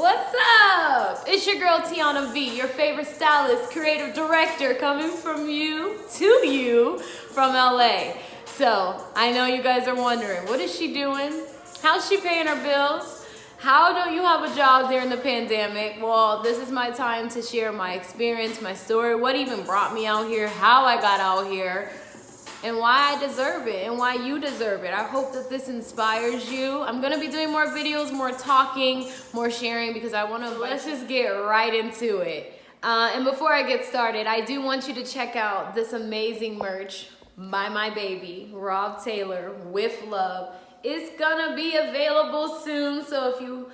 What's up? It's your girl Tiana Vee, your favorite stylist, creative director, coming from you to you from LA. So I know you guys are wondering, what is she doing? How's she paying her bills? How don't you have a job during the pandemic? Well, this is my time to share my experience, my story, what even brought me out here, how I got out here, and why I deserve it and why you deserve it. I hope that this inspires you. I'm gonna be doing more videos, more talking, more sharing, because I wanna, let's just get right into it. And before I get started, I do want you to check out this amazing merch by my baby, Rob Taylor, with love. It's gonna be available soon, so if you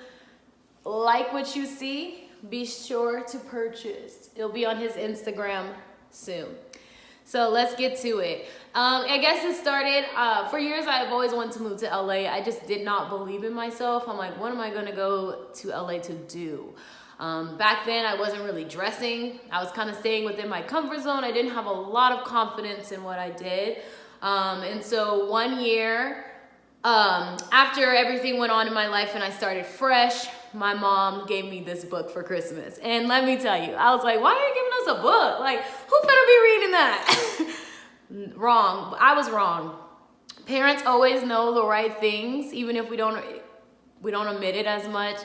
like what you see, be sure to purchase. It'll be on his Instagram soon. So let's get to it. I guess it started, for years I've always wanted to move to LA. I just did not believe in myself. I'm like, what am I gonna go to LA to do? Back then I wasn't really dressing. I was kind of staying within my comfort zone. I didn't have a lot of confidence in what I did. And so one year, after everything went on in my life and I started fresh, my mom gave me this book for Christmas. And let me tell you, I was like, why are you giving us a book? Like, who better be reading that? Wrong. I was wrong. Parents always know the right things, even if we don't admit it as much.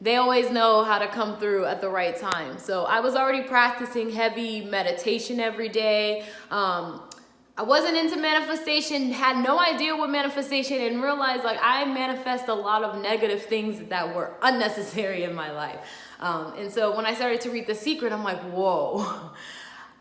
They always know how to come through at the right time. So I was already practicing heavy meditation every day. I wasn't into manifestation, had no idea what manifestation, and realized like I manifest a lot of negative things that were unnecessary in my life. And so when I started to read The Secret, I'm like, whoa.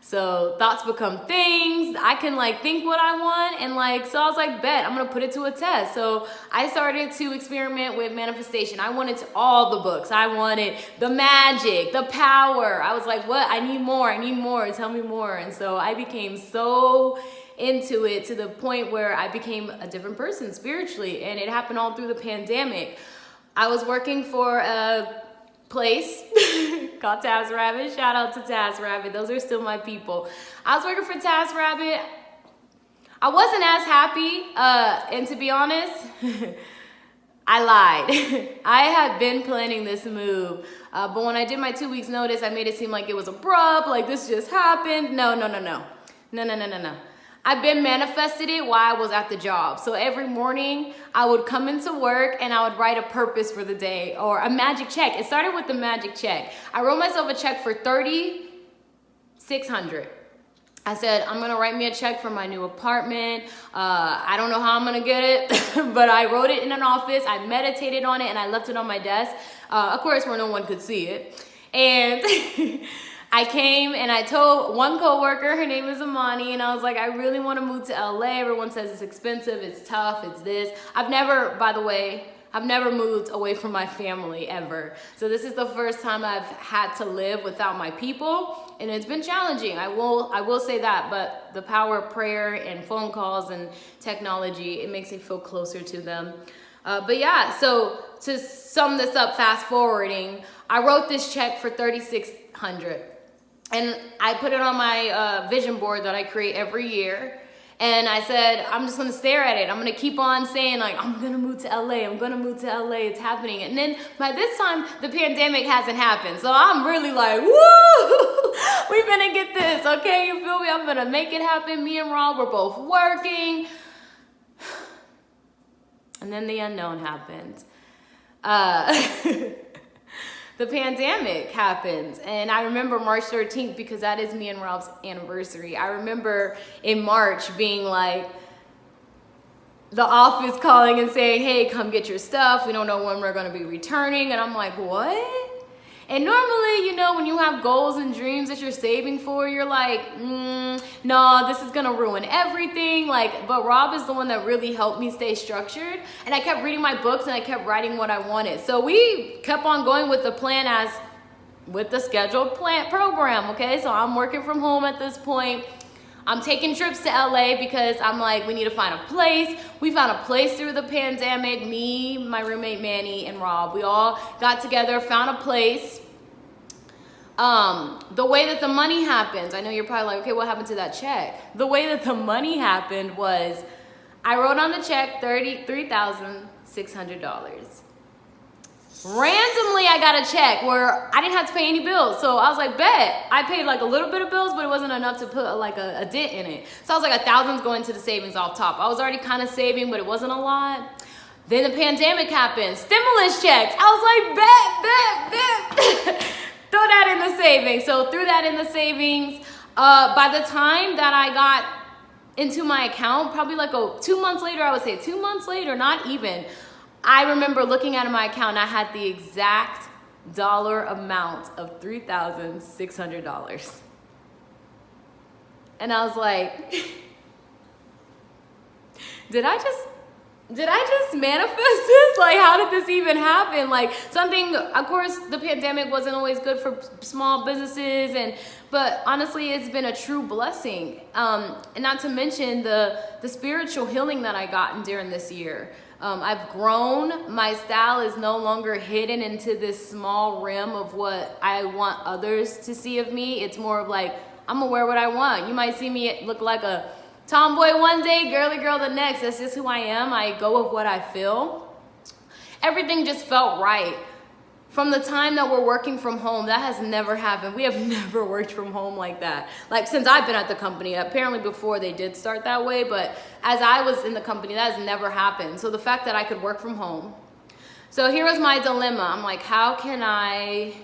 So thoughts become things. I can like think what I want, and like, so I was like, bet, I'm gonna put it to a test. So I started to experiment with manifestation. I wanted all the books. I wanted the magic, the power. I was like, what? I need more, tell me more. And so I became so into it to the point where I became a different person spiritually, and it happened all through the pandemic. I was working for a place called TaskRabbit. Shout out to TaskRabbit. Those are still my people. I was working for TaskRabbit. I wasn't as happy, and to be honest, I lied. I had been planning this move, but when I did my 2 weeks notice, I made it seem like it was abrupt, like this just happened. No. I've been manifested it while I was at the job. So every morning I would come into work and I would write a purpose for the day or a magic check. It started with the magic check. I wrote myself a check for $3,600. I said, I'm gonna write me a check for my new apartment. I don't know how I'm gonna get it, but I wrote it in an office. I meditated on it and I left it on my desk. Of course, where no one could see it. And I came and I told one coworker, her name is Amani, and I was like, I really want to move to LA. Everyone says it's expensive, it's tough, it's this. I've never moved away from my family ever. So this is the first time I've had to live without my people, and it's been challenging. I will say that, but the power of prayer and phone calls and technology, it makes me feel closer to them. But yeah, so to sum this up, fast forwarding, I wrote this check for $3,600. And I put it on my vision board that I create every year. And I said, I'm just gonna stare at it. I'm gonna keep on saying like, I'm gonna move to LA, I'm gonna move to LA, it's happening. And then by this time, the pandemic hasn't happened. So I'm really like, woo, we gonna get this, okay, you feel me? I'm gonna make it happen. Me and Rob were both working. And then the unknown happened. The pandemic happened, and I remember March 13th because that is me and Rob's anniversary. I remember in March being like, the office calling and saying, hey, come get your stuff. We don't know when we're gonna be returning. And I'm like, what? And normally, you know, when you have goals and dreams that you're saving for, you're like, no, this is gonna ruin everything. Like, but Rob is the one that really helped me stay structured. And I kept reading my books and I kept writing what I wanted. So we kept on going with the plan as with the scheduled plan program, okay? So I'm working from home at this point. I'm taking trips to LA because I'm like, we need to find a place. We found a place through the pandemic. Me, my roommate Manny, and Rob, we all got together, found a place. The way that the money happens, I know you're probably like, okay, what happened to that check? The way that the money happened was I wrote on the check $33,600. Randomly, I got a check where I didn't have to pay any bills. So I was like, bet. I paid like a little bit of bills, but it wasn't enough to put like a dent in it. So I was like, $1,000's going to the savings off top. I was already kind of saving, but it wasn't a lot. Then the pandemic happened. Stimulus checks. I was like, bet. Throw that in the savings. So threw that in the savings. By the time that I got into my account, probably like 2 months later, I would say 2 months later, not even, I remember looking at my account and I had the exact dollar amount of $3,600. And I was like, did I just manifest this? Like, how did this even happen? Like, something, of course, the pandemic wasn't always good for small businesses, but honestly, it's been a true blessing. And not to mention the spiritual healing that I gotten during this year. I've grown. My style is no longer hidden into this small rim of what I want others to see of me. It's more of like, I'm gonna wear what I want. You might see me look like a tomboy one day, girly girl the next. That's just who I am. I go with what I feel. Everything just felt right. From the time that we're working from home, that has never happened. We have never worked from home like that. Like, since I've been at the company, apparently before they did start that way, but as I was in the company, that has never happened. So the fact that I could work from home. So here was my dilemma. I'm like, how can I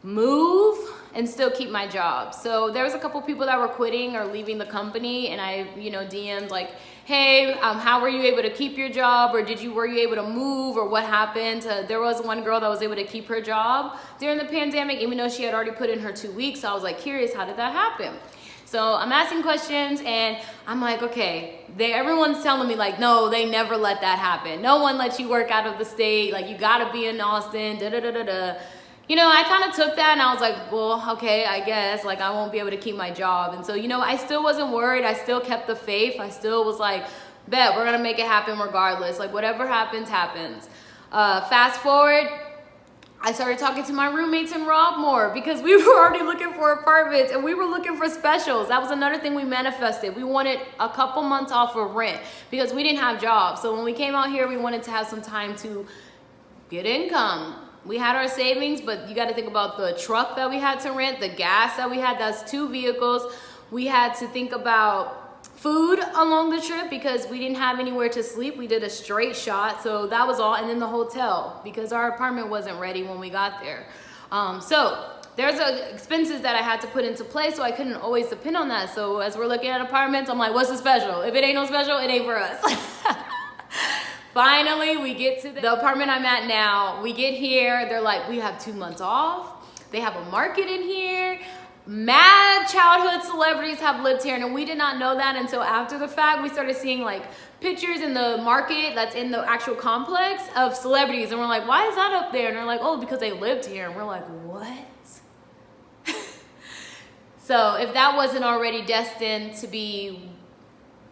move and still keep my job? So there was a couple people that were quitting or leaving the company, and I, DM'd like, hey, how were you able to keep your job? Or were you able to move, or what happened? There was one girl that was able to keep her job during the pandemic, even though she had already put in her 2 weeks. So I was like curious, how did that happen? So I'm asking questions, and I'm like, okay, everyone's telling me like, no, they never let that happen. No one lets you work out of the state. Like, you gotta be in Austin, I kind of took that and I was like, well, okay, I guess, like, I won't be able to keep my job. And so, I still wasn't worried. I still kept the faith. I still was like, bet, we're going to make it happen regardless. Like, whatever happens, happens. Fast forward, I started talking to my roommates in Rob more because we were already looking for apartments and we were looking for specials. That was another thing we manifested. We wanted a couple months off of rent because we didn't have jobs. So when we came out here, we wanted to have some time to get income. We had our savings, but you got to think about the truck that we had to rent, the gas that we had. That's 2 vehicles. We had to think about food along the trip because we didn't have anywhere to sleep. We did a straight shot, so that was all. And then the hotel, because our apartment wasn't ready when we got there. So there's expenses that I had to put into place, so I couldn't always depend on that. So as we're looking at apartments, I'm like, what's the special? If it ain't no special, it ain't for us. Finally, we get to the apartment I'm at now. We get here, they're like, we have 2 months off. They have a market in here. Mad childhood celebrities have lived here, and we did not know that until after the fact. We started seeing like pictures in the market that's in the actual complex of celebrities, and we're like, why is that up there? And they're like, oh, because they lived here. And we're like, what? So if that wasn't already destined to be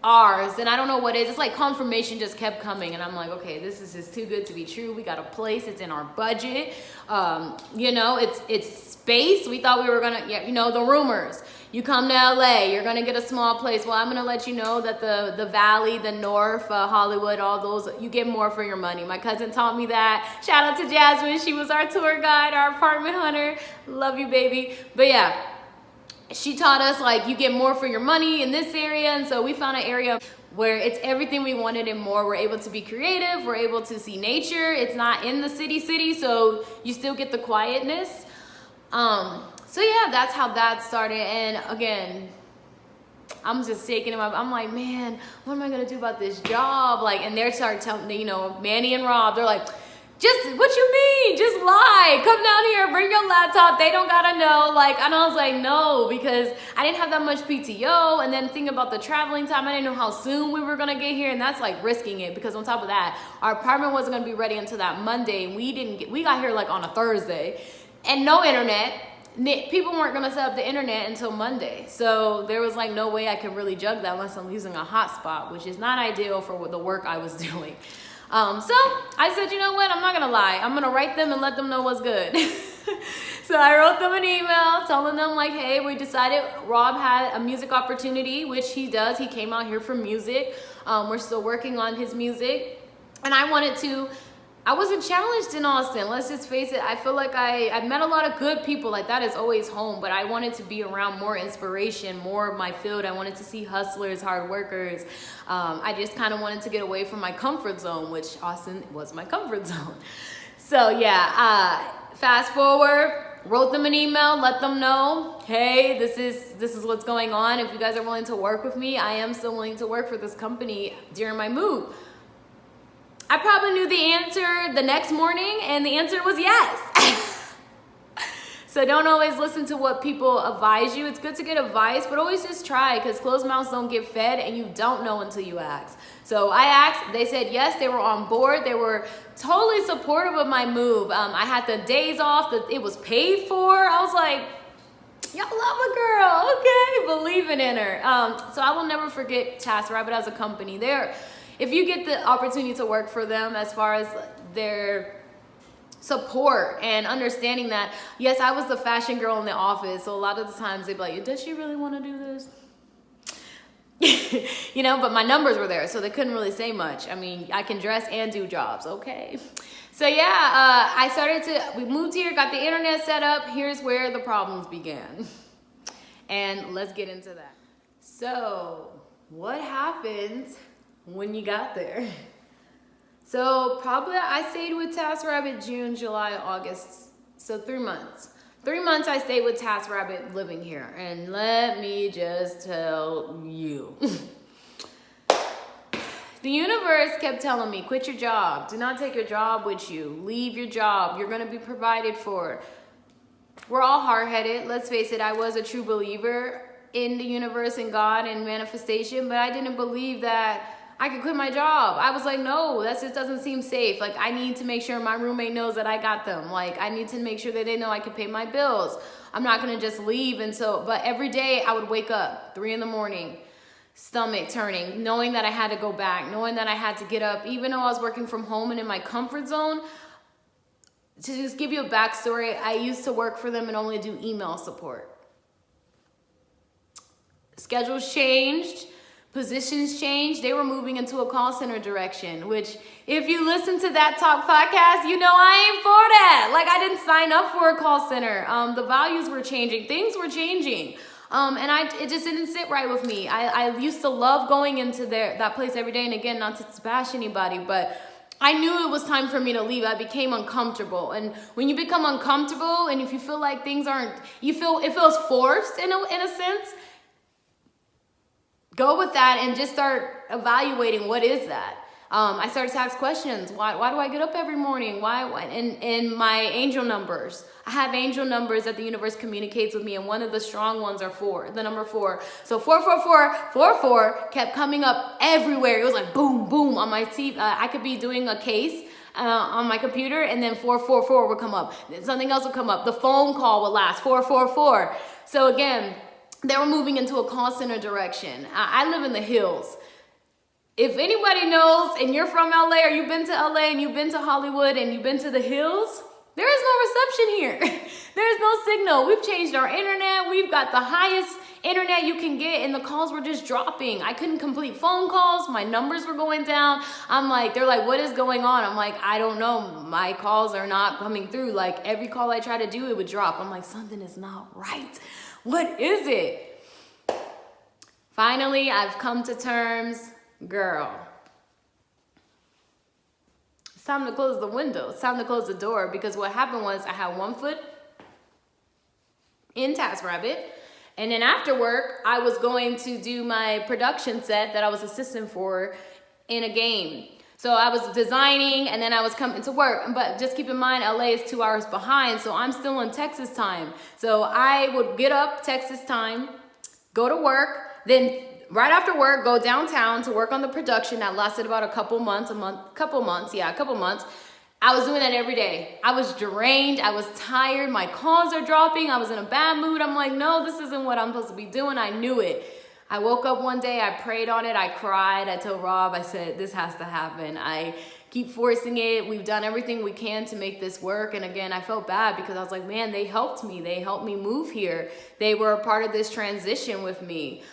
ours, then I don't know what is. It's like confirmation just kept coming, and I'm like, okay, this is just too good to be true. We got a place, it's in our budget. It's space. We thought we were gonna, the rumors. You come to LA, you're gonna get a small place. Well, I'm gonna let you know that the Valley, the North, Hollywood, all those, you get more for your money. My cousin taught me that. Shout out to Jasmine. She was our tour guide, our apartment hunter. Love you, baby. But yeah, she taught us like you get more for your money in this area. And so we found an area where it's everything we wanted and more. We're able to be creative. We're able to see nature. It's not in the city, so you still get the quietness. So yeah, that's how that started. And again, I'm just taking him up. I'm like, man, what am I gonna do about this job? Like, and they started telling me, Manny and Rob, they're like, just, what you mean? Just lie. Come down here, bring your laptop. They don't gotta know. Like, and I was like, no, because I didn't have that much PTO. And then thinking about the traveling time, I didn't know how soon we were gonna get here. And that's like risking it, because on top of that, our apartment wasn't gonna be ready until that Monday. And we got here like on a Thursday, and no internet. People weren't gonna set up the internet until Monday. So there was like no way I could really jug that unless I'm using a hotspot, which is not ideal for the work I was doing. So I said, you know what? I'm not gonna lie. I'm gonna write them and let them know what's good. So I wrote them an email telling them like, hey, we decided Rob had a music opportunity, which he does. He came out here for music. We're still working on his music. And I wanted to I wasn't challenged in Austin. Let's just face it. I feel like I met a lot of good people. Like, that is always home, but I wanted to be around more inspiration, more of my field. I wanted to see hustlers, hard workers. I just kind of wanted to get away from my comfort zone, which Austin was my comfort zone. So yeah, fast forward, wrote them an email, let them know, hey, this is what's going on. If you guys are willing to work with me, I am still willing to work for this company during my move. I probably knew the answer the next morning, and the answer was yes. So don't always listen to what people advise you. It's good to get advice, but always just try, because closed mouths don't get fed, and you don't know until you ask. So I asked, they said yes, they were on board. They were totally supportive of my move. I had the days off, it was paid for. I was like, y'all love a girl, okay, believing in her. So I will never forget TaskRabbit as a company. If you get the opportunity to work for them, as far as their support and understanding that, yes, I was the fashion girl in the office, so a lot of the times they'd be like, does she really want to do this? You know, but my numbers were there, so they couldn't really say much. I mean, I can dress and do jobs, okay? So yeah, we moved here, got the internet set up. Here's where the problems began. And let's get into that. So what happened when you got there? So probably I stayed with TaskRabbit June, July, August, so 3 months. 3 months I stayed with TaskRabbit living here, and let me just tell you. The universe kept telling me, quit your job. Do not take your job with you. Leave your job. You're going to be provided for. We're all hard-headed. Let's face it, I was a true believer in the universe and God and manifestation, but I didn't believe that I could quit my job. I was like, no, that just doesn't seem safe. Like, I need to make sure my roommate knows that I got them. Like, I need to make sure that they know I can pay my bills. I'm not going to just leave. But every day I would wake up 3 in the morning, stomach turning, knowing that I had to go back, knowing that I had to get up, even though I was working from home and in my comfort zone. To just give you a backstory, I used to work for them and only do email support. Schedules changed. Positions changed. They were moving into a call center direction, which if you listen to that talk podcast, you know I ain't for that. Like, I didn't sign up for a call center. The values were changing. Things were changing. And it just didn't sit right with me. I used to love going into that place every day. And again, not to bash anybody, but I knew it was time for me to leave. I became uncomfortable. And when you become uncomfortable, and if you feel like things aren't, it feels forced in a sense, go with that and just start evaluating what is that. I started to ask questions. Why do I get up every morning? Why? And my angel numbers. I have angel numbers that the universe communicates with me, and one of the strong ones are 4, the number 4. So 44444 kept coming up everywhere. It was like boom, boom on my TV. I could be doing a case on my computer, and then 444 would come up. Then something else would come up. The phone call would last 444. So again, they were moving into a call center direction. I live in the hills. If anybody knows and you're from LA, or you've been to LA and you've been to Hollywood and you've been to the hills, there is no reception here. There is no signal. We've changed our internet. We've got the highest internet you can get, and the calls were just dropping. I couldn't complete phone calls. My numbers were going down. They're like, what is going on? I'm like, I don't know. My calls are not coming through. Like, every call I try to do, it would drop. I'm like, something is not right. What is it? Finally, I've come to terms. Girl, it's time to close the window. It's time to close the door, because what happened was I had one foot in TaskRabbit, and then after work, I was going to do my production set that I was assistant for in a game. So I was designing, and then I was coming to work. But just keep in mind, LA is 2 hours behind, so I'm still in Texas time. So I would get up Texas time, go to work, then right after work, go downtown to work on the production. That lasted about a couple months. I was doing that every day. I was drained. I was tired. My calls are dropping. I was in a bad mood. I'm like, no, this isn't what I'm supposed to be doing. I knew it. I woke up one day. I prayed on it. I cried. I told Rob, I said, this has to happen. I keep forcing it. We've done everything we can to make this work. And again, I felt bad, because I was like, man, they helped me. They helped me move here. They were a part of this transition with me.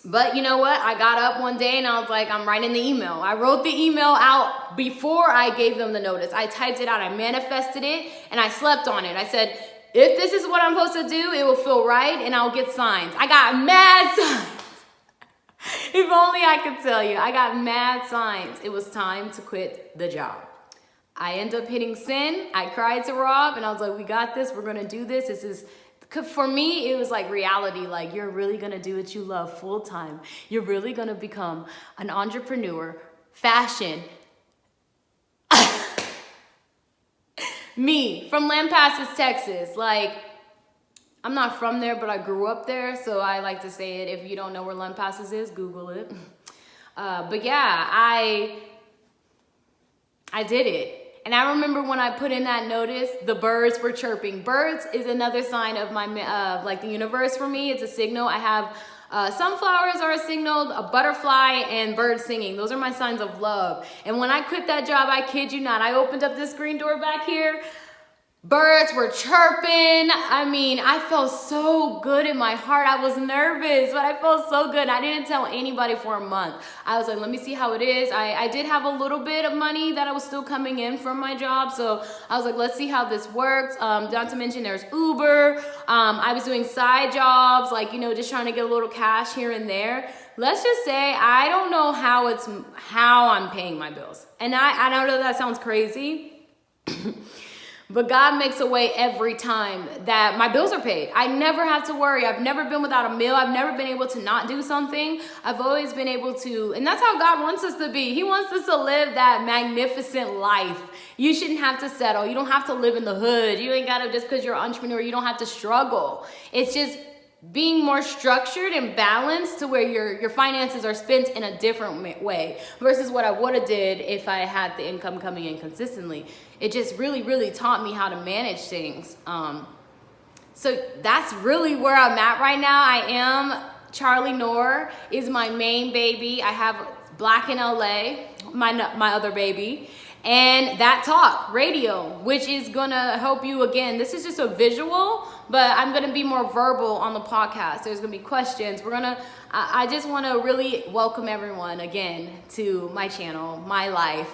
But you know what? I got up one day and I was like, I'm writing the email. I wrote the email out before I gave them the notice. I typed it out, I manifested it, and I slept on it. I said, if this is what I'm supposed to do, it will feel right and I'll get signs. I got mad signs. If only I could tell you. I got mad signs. It was time to quit the job. I ended up hitting send. I cried to Rob and I was like, we got this. We're going to do this. This is, for me, it was like reality. Like, you're really going to do what you love full time. You're really going to become an entrepreneur, fashion. Me, from Lampasas, Texas. Like, I'm not from there, but I grew up there, so I like to say it. If you don't know where Lampasas is, Google it. But yeah, I did it. And I remember when I put in that notice, the birds were chirping. Birds is another sign of my, like the universe for me. It's a signal. I have sunflowers are a signal, a butterfly, and birds singing. Those are my signs of love. And when I quit that job, I kid you not, I opened up this screen door back here. Birds were chirping. I mean, I felt so good in my heart. I was nervous, but I felt so good. I didn't tell anybody for a month. I was like, let me see how it is. I did have a little bit of money that I was still coming in from my job. So I was like, let's see how this works. Not to mention there's Uber. I was doing side jobs, like, you know, just trying to get a little cash here and there. Let's just say I don't know how I'm paying my bills. And I know that sounds crazy. But God makes a way every time that my bills are paid. I never have to worry. I've never been without a meal. I've never been able to not do something. I've always been able to, and that's how God wants us to be. He wants us to live that magnificent life. You shouldn't have to settle. You don't have to live in the hood. You ain't got to, just because you're an entrepreneur, you don't have to struggle. It's just being more structured and balanced to where your finances are spent in a different way versus what I would have did if I had the income coming in consistently. It just really, really taught me how to manage things. So that's really where I'm at right now. I am, Charlie Noor is my main baby. I have Black in LA, my other baby. And That Talk Radio, which is gonna help you again. This is just a visual, but I'm gonna be more verbal on the podcast. There's gonna be questions. I just wanna really welcome everyone again to my channel, my life,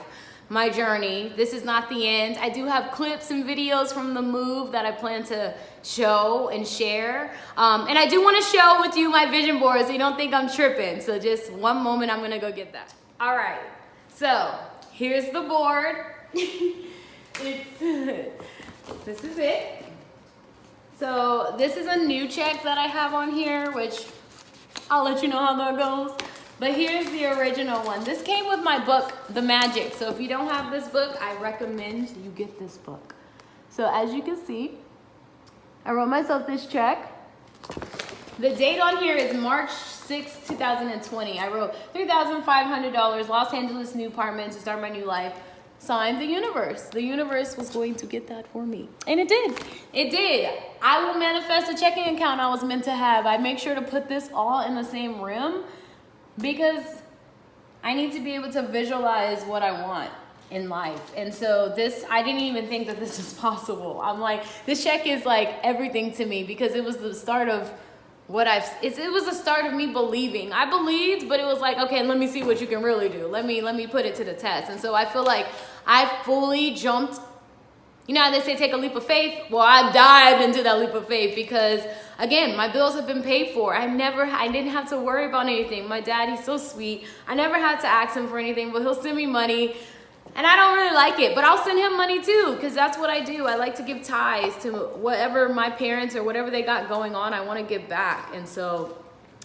my journey. This is not the end. I do have clips and videos from the move that I plan to show and share. And I do wanna show with you my vision board so you don't think I'm tripping. So just one moment, I'm gonna go get that. All right, so here's the board. This is it. So this is a new check that I have on here, which I'll let you know how that goes. But here's the original one. This came with my book, The Magic. So if you don't have this book, I recommend you get this book. So as you can see, I wrote myself this check. The date on here is March 6, 2020. I wrote $3,500, Los Angeles new apartment to start my new life. Signed the universe. The universe was going to get that for me. And it did. It did. I will manifest a checking account I was meant to have. I make sure to put this all in the same room because I need to be able to visualize what I want in life. And so this, I didn't even think that this was possible. I'm like, this check is like everything to me because it was the start of it was the start of me believing. I believed, but it was like, okay, let me see what you can really do. Let me put it to the test. And so I feel like I fully jumped. You know how they say take a leap of faith? Well, I dived into that leap of faith because, again, my bills have been paid for. I didn't have to worry about anything. My dad, he's so sweet. I never had to ask him for anything, but he'll send me money. And I don't really like it, but I'll send him money too, because that's what I do. I like to give ties to whatever my parents or whatever they got going on. I want to give back. And so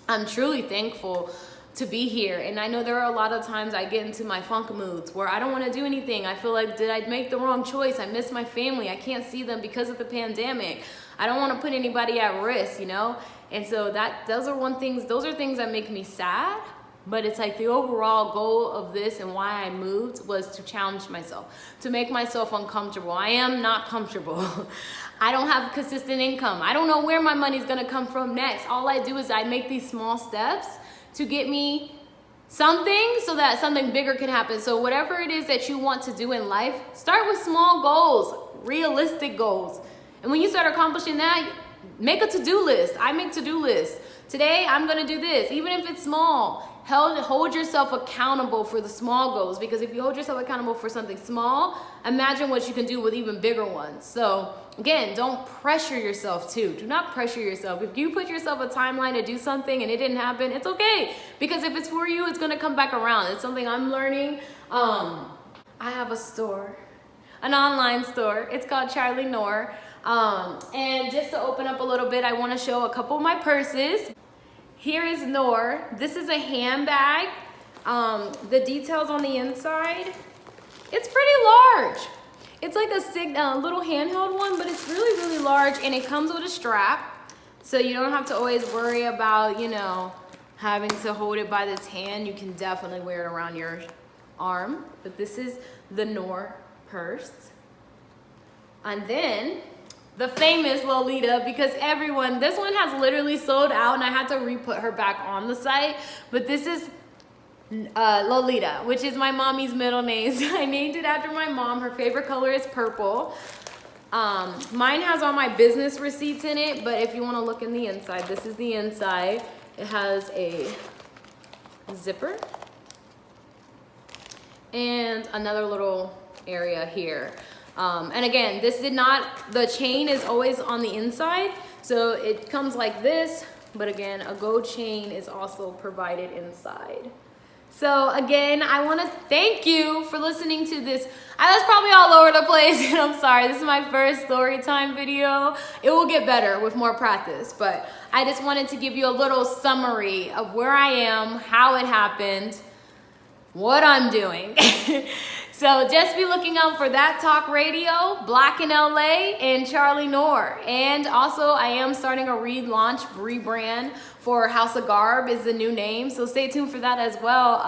I'm truly thankful to be here. And I know there are a lot of times I get into my funk moods where I don't want to do anything. I feel like, did I make the wrong choice? I miss my family. I can't see them because of the pandemic. I don't want to put anybody at risk, you know? And so those are things that make me sad. But it's like the overall goal of this and why I moved was to challenge myself, to make myself uncomfortable. I am not comfortable. I don't have consistent income. I don't know where my money's gonna come from next. All I do is I make these small steps to get me something so that something bigger can happen. So whatever it is that you want to do in life, start with small goals, realistic goals. And when you start accomplishing that, make a to-do list. I make to-do lists. Today, I'm gonna do this, even if it's small. Hold yourself accountable for the small goals, because if you hold yourself accountable for something small, imagine what you can do with even bigger ones. So again, don't pressure yourself too. Do not pressure yourself. If you put yourself a timeline to do something and it didn't happen, it's okay. Because if it's for you, it's gonna come back around. It's something I'm learning. I have a store, an online store. It's called Charlie Noor. And just to open up a little bit, I wanna show a couple of my purses. Here is Noor. This is a handbag. The details on the inside, it's pretty large. It's like a little handheld one, but it's really, really large, and it comes with a strap. So you don't have to always worry about, you know, having to hold it by the tan. You can definitely wear it around your arm. But this is the Noor purse. And then the famous Lolita, because this one has literally sold out and I had to re-put her back on the site. But this is Lolita, which is my mommy's middle name. So I named it after my mom. Her favorite color is purple. Mine has all my business receipts in it, but if you want to look in the inside, this is the inside. It has a zipper and another little area here. And again, the chain is always on the inside, so it comes like this, but again, a gold chain is also provided inside. So again, I want to thank you for listening to this. I was probably all over the place, and I'm sorry. This is my first story time video. It will get better with more practice, but I just wanted to give you a little summary of where I am, how it happened, what I'm doing. So just be looking out for That Talk Radio, Black in LA, and Charlie Noor. And also, I am starting a relaunch, rebrand for House of Garb is the new name. So stay tuned for that as well.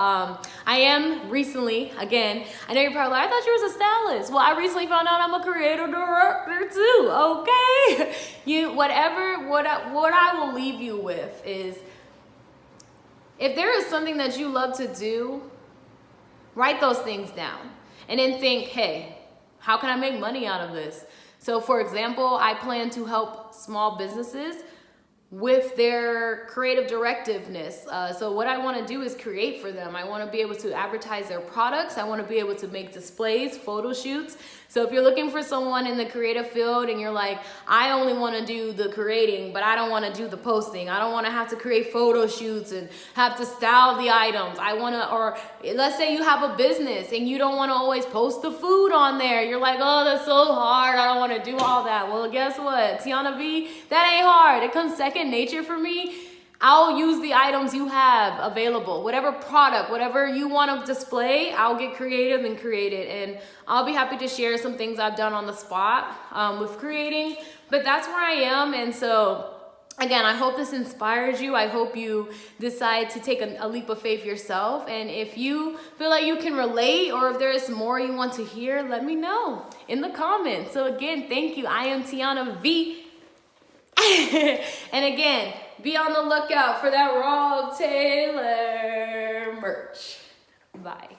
I am recently, again, I know you're probably like, I thought you was a stylist. Well, I recently found out I'm a creative director too, okay? What I will leave you with is, if there is something that you love to do, write those things down and then think, hey, how can I make money out of this? So for example, I plan to help small businesses with their creative directiveness. So what I want to do is create for them. I want to be able to advertise their products. I want to be able to make displays, photo shoots. So if you're looking for someone in the creative field and you're like, I only want to do the creating, but I don't want to do the posting. I don't want to have to create photo shoots and have to style the items. Or let's say you have a business and you don't want to always post the food on there. You're like, oh, that's so hard. I don't want to do all that. Well, guess what? Tiana Vee, that ain't hard. It comes second nature for me. I'll use the items you have available. Whatever product, whatever you want to display, I'll get creative and create it. And I'll be happy to share some things I've done on the spot with creating. But that's where I am. And so, again, I hope this inspires you. I hope you decide to take a leap of faith yourself. And if you feel like you can relate, or if there is more you want to hear, let me know in the comments. So again, thank you. I am Tiana Vee. And again, be on the lookout for that Rob Taylor merch. Bye.